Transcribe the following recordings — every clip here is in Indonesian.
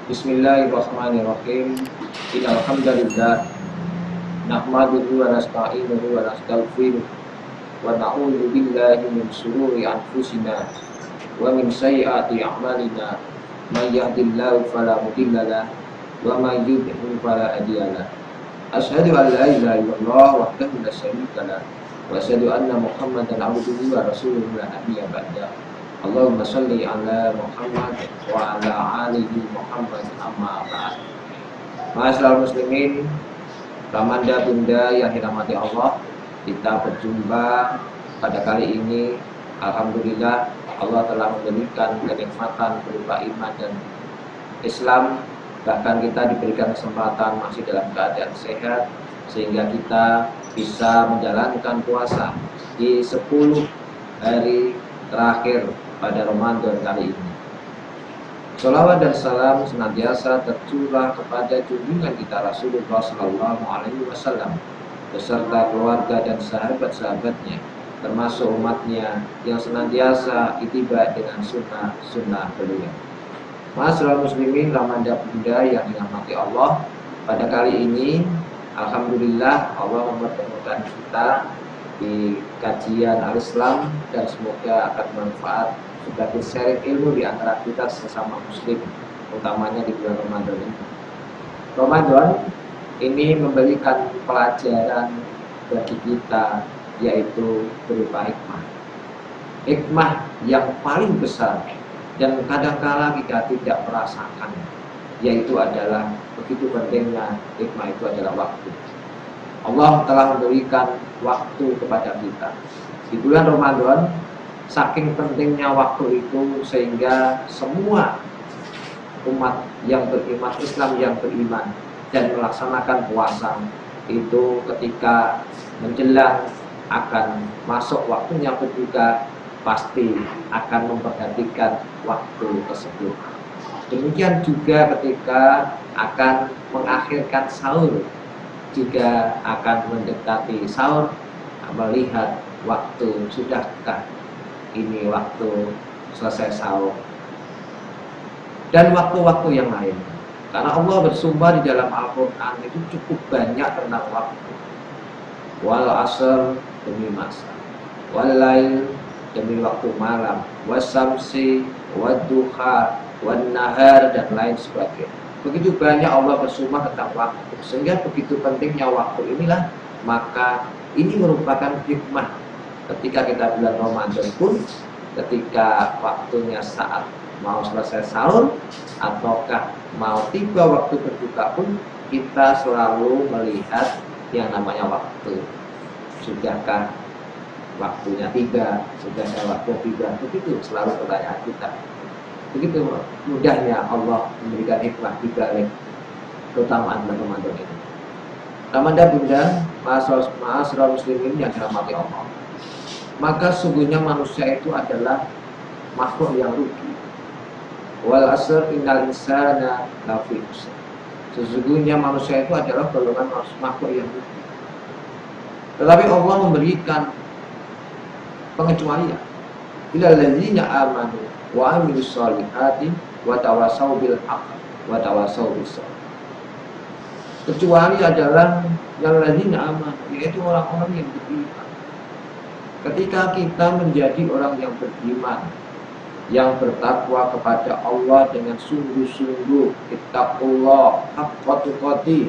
Bismillahirrahmanirrahim. Innal hamdalillah nahmaduhu wa nasta'inuhu wa nastaghfiruh wa na'udzu billahi min shururi anfusina wa min sayyiati a'malina. May yahdihillahu fala mudilla lahu wa may yudlil fala hadiya lahu. Asyhadu an la ilaha illallah wahdahu la syarika lahu wa asyhadu anna Muhammadan 'abduhu wa rasuluhu la nabiyya ba'dahu. Allahumma sholli ala Muhammad wa ala alihi Muhammad amma ba'd. Ma'asyiral muslimin, Ramanda Bunda yang dirahmati Allah, kita berjumpa pada kali ini. Alhamdulillah, Allah telah memberikan kenikmatan berupa iman dan Islam. Bahkan kita diberikan kesempatan masih dalam keadaan sehat, sehingga kita bisa menjalankan puasa di 10 hari terakhir pada Ramadan kali ini. Sholawat dan salam senantiasa tercurah kepada junjungan kita Rasulullah SAW beserta keluarga dan sahabat-sahabatnya, termasuk umatnya yang senantiasa ittiba dengan sunnah beliau. Ma'asyiral muslimin, Ramanda Bunda yang dirahmati Allah, pada kali ini alhamdulillah Allah mempertemukan kita di kajian Al-Islam, dan semoga akan bermanfaat sebagai sharing ilmu di antara kita sesama muslim, utamanya di bulan Ramadan ini. Ramadan ini memberikan pelajaran bagi kita, yaitu berupa hikmah. Hikmah yang paling besar dan kadangkala kita tidak merasakan, yaitu adalah begitu pentingnya hikmah itu adalah waktu. Allah telah memberikan waktu kepada kita di bulan Ramadan. Saking pentingnya waktu itu, sehingga semua umat yang beriman, Islam yang beriman dan melaksanakan puasa itu ketika menjelang akan masuk waktunya berbuka, pasti akan memperhatikan waktu tersebut. Demikian juga ketika akan mengakhirkan sahur, jika akan mendekati sahur, melihat waktu sudahkah ini waktu selesai sahur, dan waktu-waktu yang lain. Karena Allah bersumpah di dalam Al-Quran itu cukup banyak tentang waktu. Wal asr demi masa, wal lail demi waktu malam, wasamsi, wadduha, wan nahar, dan lain sebagainya. Begitu banyak Allah bersumpah tentang waktu, sehingga begitu pentingnya waktu inilah, maka ini merupakan hikmah. Ketika kita bulan Ramadan pun, ketika waktunya saat mau selesai sahur ataukah mau tiba waktu berbuka pun, kita selalu melihat yang namanya waktu. Sudahkah waktunya tiba? Sudahkah waktu tiba? Begitu selalu pertanyaan kita. Begitu mudahnya Allah memberikan hikmah di balik keutamaan bulan Ramadan ini. Ramanda Bunda, ma'asyiral muslimin yang dirahmati Allah, maka sungguhnya manusia itu adalah makhluk yang rugi. Wal asr innal insana lafi khusr. Sesungguhnya manusia itu adalah golongan makhluk yang rugi. Tetapi Allah memberikan pengecualian. Ilal ladzina amanu wa amilus sholihati wa tawassaw bil haqq wa tawassaw bis sabr. Kecuali adalah yang ladzina amanu, yaitu orang-orang yang beriman. Ketika kita menjadi orang yang beriman, yang bertakwa kepada Allah dengan sungguh-sungguh, ittaqullah haqqa tuqatih,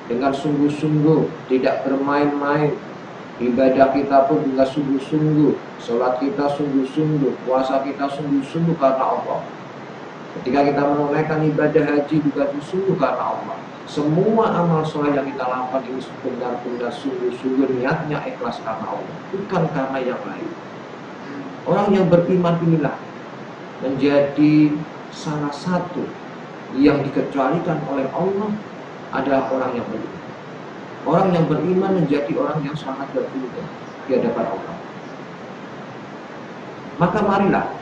dengan sungguh-sungguh, tidak bermain-main, ibadah kita pun juga sungguh-sungguh, sholat kita sungguh-sungguh, puasa kita sungguh-sungguh karena Allah. Ketika kita menunaikan ibadah haji juga sungguh karena Allah. Semua amal soleh yang kita lakukan ini benar-benar sungguh-sungguh, niatnya ikhlas karena Allah, bukan karena yang lain. Orang yang beriman inilah menjadi salah satu yang dikecualikan oleh Allah adalah orang yang beriman. Orang yang beriman menjadi orang yang sangat beruntung di hadapan Allah. Maka marilah,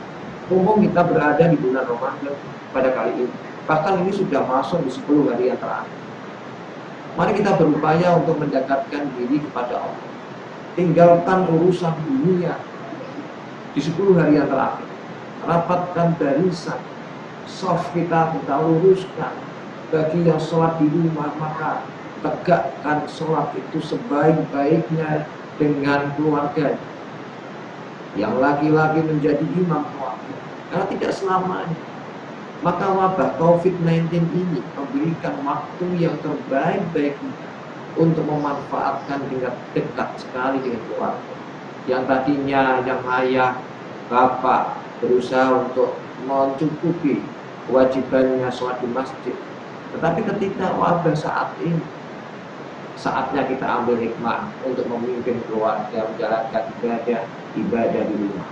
mumpung kita berada di bulan Ramadan pada kali ini, bahkan ini sudah masuk di 10 hari yang terakhir, mari kita berupaya untuk mendekatkan diri kepada Allah. Tinggalkan urusan dunia di 10 hari yang terakhir. Rapatkan barisan soft kita luruskan. Bagi yang sholat di rumah, maka tegakkan sholat itu sebaik-baiknya dengan keluarga. Yang laki-laki menjadi imam keluarga, karena tidak selamanya. Maka wabah COVID-19 ini memberikan waktu yang terbaik-baik untuk memanfaatkan dengan dekat sekali dengan keluarga. Yang tadinya yang ayah, bapak berusaha untuk mencukupi kewajibannya sholat di masjid, tetapi ketika wabah saat ini, saatnya kita ambil hikmah untuk memimpin keluarga menjalankan ibadah di rumah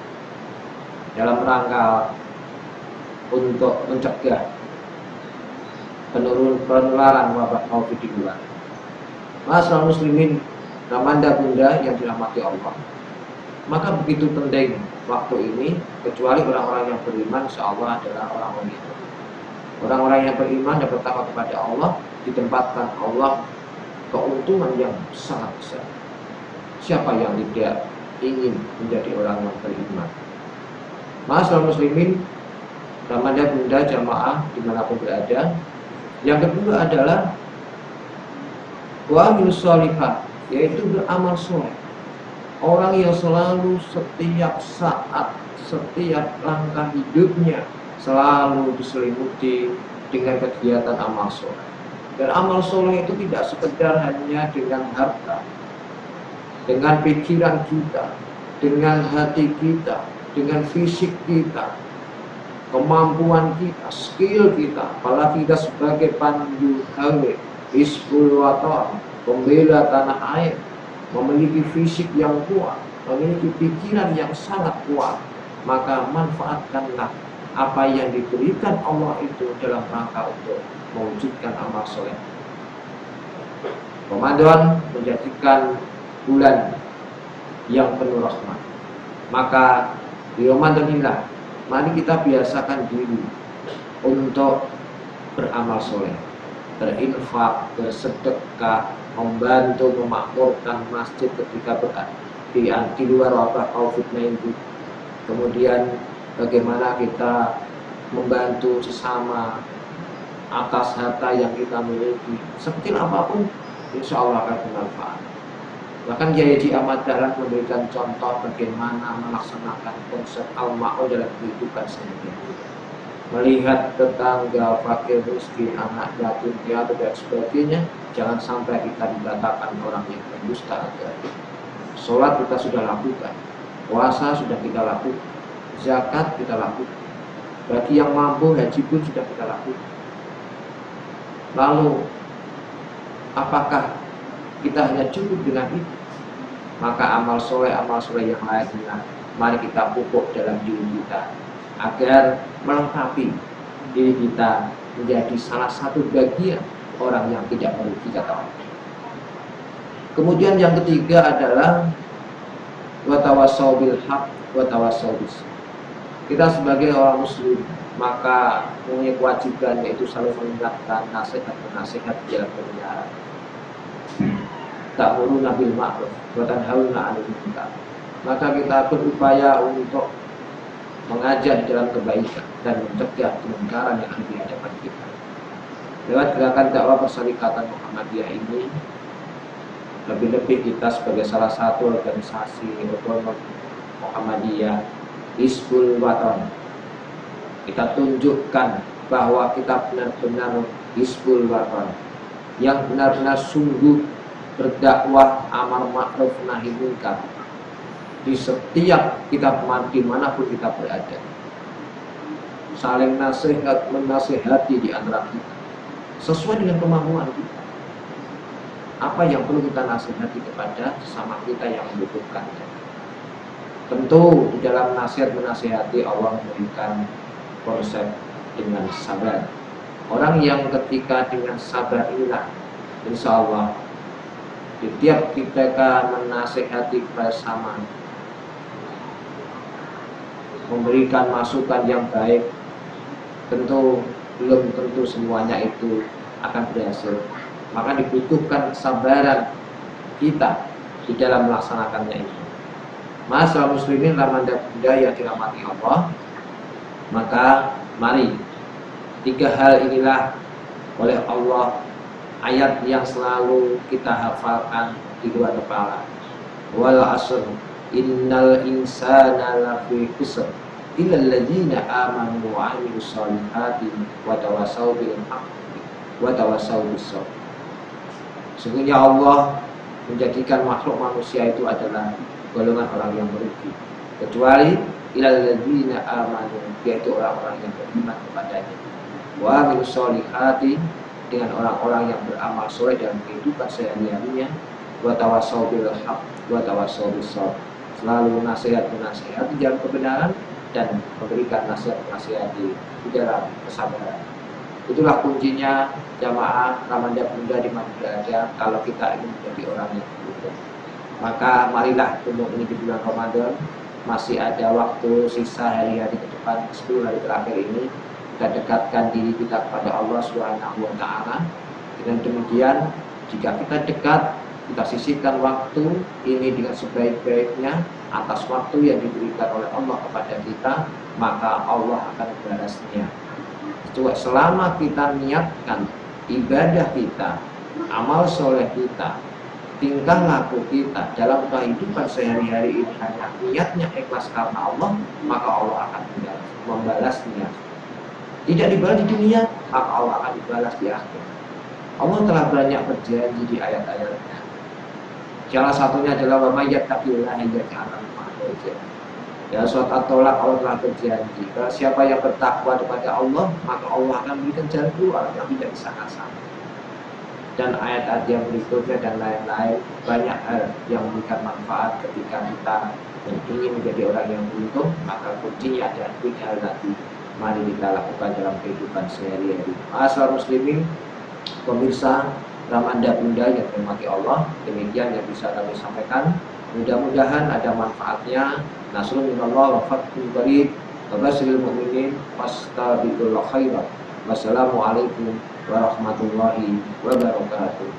dalam rangka untuk mencegah penularan wabah COVID di luar. Masyaallah muslimin, Ramanda bunda yang dirahmati Allah, maka begitu penting waktu ini, kecuali orang-orang yang beriman, insyaallah adalah orang-orang itu. Orang-orang yang beriman dan bertakwa kepada Allah ditempatkan Allah keuntungan yang sangat besar. Siapa yang tidak ingin menjadi orang yang beriman? Masyaallah muslimin, Ramanda bunda jamaah dimanapun berada. Yang kedua adalah wa'amil sholihah, yaitu beramal soleh. Orang yang selalu setiap saat, setiap langkah hidupnya selalu diselimuti dengan kegiatan amal soleh. Dan amal soleh itu tidak sekedar hanya dengan harta, dengan pikiran kita, dengan hati kita, dengan fisik kita, kemampuan kita, skill kita, apalagi kita sebagai pandu gawe, Hizbul Wathon, pembela tanah air, memiliki fisik yang kuat, memiliki pikiran yang sangat kuat, maka manfaatkanlah apa yang diberikan Allah itu dalam rangka untuk mewujudkan amal soleh. Ramadan menjadikan bulan yang penuh rahmat, maka di Ramadan inilah mari kita biasakan diri untuk beramal soleh, berinfak, bersedekah, membantu memakmurkan masjid ketika berada di luar wabah COVID-19. Kemudian bagaimana kita membantu sesama atas harta yang kita miliki, seperti apapun, insya Allah akan bermanfaat. Bahkan Kiai Haji Ahmad Dahlan memberikan contoh bagaimana melaksanakan konsep al-ma'ruf dalam kehidupan sehari-hari. Melihat tetangga fakir, miskin, anak yatim, piatu dan sebagainya, jangan sampai kita dikatakan orang yang berdusta agama. Sholat kita sudah lakukan, puasa sudah kita lakukan, zakat kita lakukan, bagi yang mampu haji pun sudah kita lakukan. Lalu apakah kita hanya cukup dengan itu? Maka amal soleh yang lainnya mari kita pupuk dalam diri kita, agar melengkapi diri kita menjadi salah satu bagian orang yang tidak merugi kata Allah. Kemudian yang ketiga adalah watawassaw bil haq watawassaw bis. Kita sebagai orang muslim maka punya kewajiban yaitu selalu mengingatkan nasihat-nasihat dalam kebenaran. Ta'muruna bil ma'ruf wa tanhauna 'anil munkar. Maka kita berupaya untuk mengajak dalam kebaikan dan mencegah kemungkaran yang ada di hadapan kita. Lewat gerakan dakwah Perserikatan Muhammadiyah ini, lebih-lebih kita sebagai salah satu organisasi otonom Muhammadiyah, Hizbul Wathon, kita tunjukkan bahwa kita benar-benar Hizbul Wathon yang benar-benar sungguh berdakwah amar ma'ruf nahi munkar di setiap kita dimanapun kita berada. Saling nasihat menasihati di antara kita sesuai dengan kemampuan kita. Apa yang perlu kita nasihati kepada sesama kita yang membutuhkannya. Tentu di dalam nasihat menasihati Allah memberikan konsep dengan sabar. Orang yang ketika dengan sabar inilah insya Allah setiap kita menasihati bersama, memberikan masukan yang baik, tentu belum tentu semuanya itu akan berhasil. Maka dibutuhkan kesabaran kita di dalam melaksanakannya ini. Masyaallah muslimin Ramanda bunda yang dirahmati Allah, maka mari Tiga hal inilah oleh Allah ayat yang selalu kita hafalkan di luar kepala. Wal asr innal insana lafi khusr illa alladziina aamanu wa 'amilus shalihati wa tawassaw bil haqqi wa tawassaw bis sabr. Sesungguhnya Allah menjadikan makhluk manusia itu adalah golongan orang yang merugi, kecuali ilal ladzina amanu, yaitu orang-orang yang beriman kepadanya, wa 'amilus shalihati, dengan orang-orang yang beramal soleh dalam kehidupan sehari-harinya, wa tawassaw bil haqq wa tawassaw bis sabr, selalu nasihat-nasihat di jalan kebenaran dan memberikan nasihat-nasihat di dalam kesabaran. Itulah kuncinya jamaah Ramadan Bunda di mana berada. Kalau kita ingin menjadi orang yang beruntung, maka marilah untuk ini di bulan Ramadan, masih ada waktu sisa hari-hari ke depan, 10 hari terakhir ini, kita dekatkan diri kita kepada Allah Subhanahu wa Ta'ala. Dengan demikian, jika kita dekat, kita sisihkan waktu ini dengan sebaik-baiknya atas waktu yang diberikan oleh Allah kepada kita, maka Allah akan membalasnya. Selama kita niatkan ibadah kita, amal soleh kita, tingkah laku kita dalam kehidupan sehari-hari ini hanya niatnya ikhlas karena Allah, maka Allah akan membalasnya. Tidak dibalas di dunia, maka Allah akan dibalas di akhirat. Allah telah banyak berjanji di ayat-ayatnya. Salah satunya adalah wa may yattaqillaha yaj'al lahu makhraja. Ya, surat At-Tolak Allah telah berjanji, siapa yang bertakwa kepada Allah, maka Allah akan berikan jalan keluar yang tidak disangka-sangka. Dan ayat-ayat yang berikutnya dan lain-lain, banyak hal yang memberikan manfaat ketika kita ingin menjadi orang yang beruntung. Maka kuncinya ada 3 hal tadi, mari kita lakukan dalam kehidupan sehari-hari. Ma'asyiral muslimin, pemirsa Ramadan Bunda yang dirahmati Allah, demikian yang bisa kami sampaikan. Mudah-mudahan ada manfaatnya. Nasrun minallah wa fathun qarib wa basyiril mu'minin wastabiqul khairat. Wassalamualaikum warahmatullahi wabarakatuh.